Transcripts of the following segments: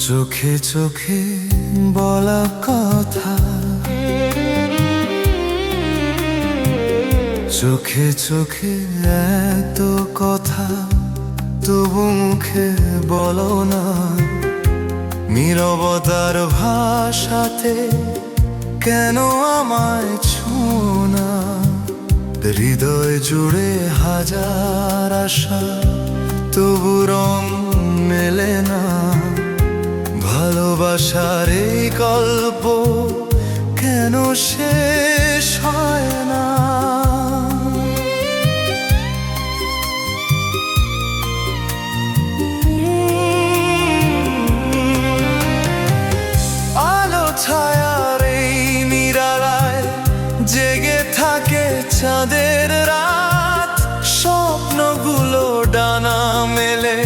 চোখে চোখে বলা কথা, চোখে চোখে এত কথা, তবু মুখে বলো না। নীরবতার ভাষাতে কেন আমায় ছোঁনা? হৃদয় জুড়ে হাজার আশা, তবু রং মেলে না। ভালোবাসার এই গল্প কেন শেষ হয় না? আলো ছায়ার এই নিরালায় জেগে থাকে চাঁদের রাত। স্বপ্নগুলো ডানা মেলে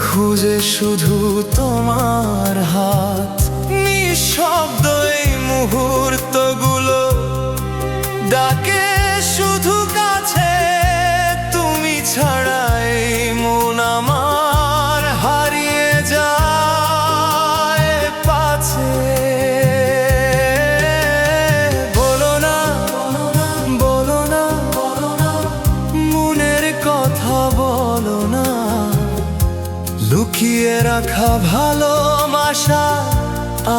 খুঁজে শুধু তোমার হাত। নিঃশব্দ এই মুহূর্তগুলো ডাকে শুধু কাছে। তুমি ছাড়া এই মন আমার হারিয়ে যায় পাছে। বলো না, বলো না, মনের কথা বলো না। লুকিয়ে রাখা ভালোবাসা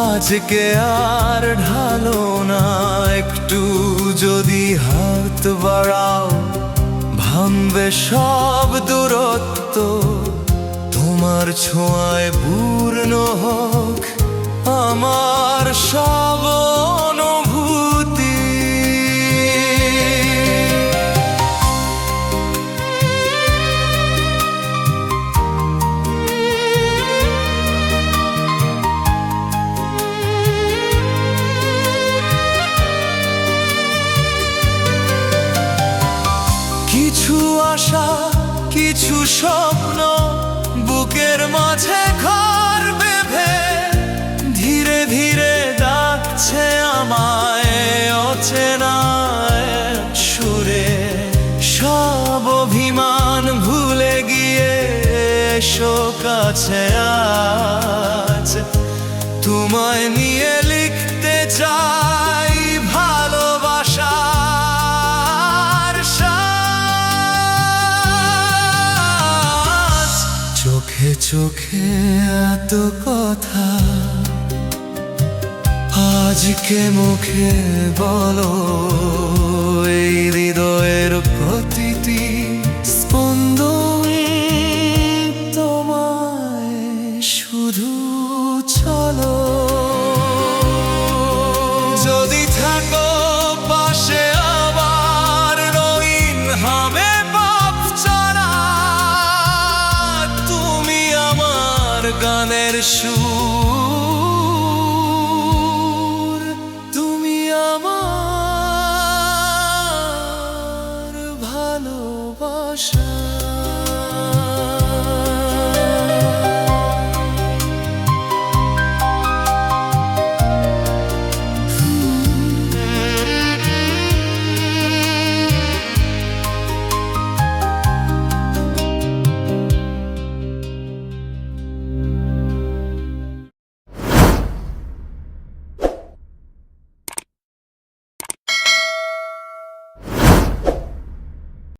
আজকে আর ঢালো না। একটু যদি হাত বাড়াও, ভাঙবে সব দূরত্ব। তোমার ছোঁয়ায় পূর্ণ হোক আমার সব অনুভূতি। কিছু আশা, কিছু স্বপ্ন বুকের মাঝে ঘর বেঁধে ধীরে ধীরে ডাকছে আমায় অচেনা সুরে। সব অভিমান ভুলে গিয়ে এসো কাছে আজ। তোমায় নিয়ে লিখতে চাই ভালোবাসা। চোখে চোখে এত কথা, আজকে মুখে বলো। এই হৃদয়ের প্রতিটি স্পন্দন তোমায় শুধু চলো। যদি থাকো পাশে আবার রঙিন হবে পাপ চড়া। গানের সুর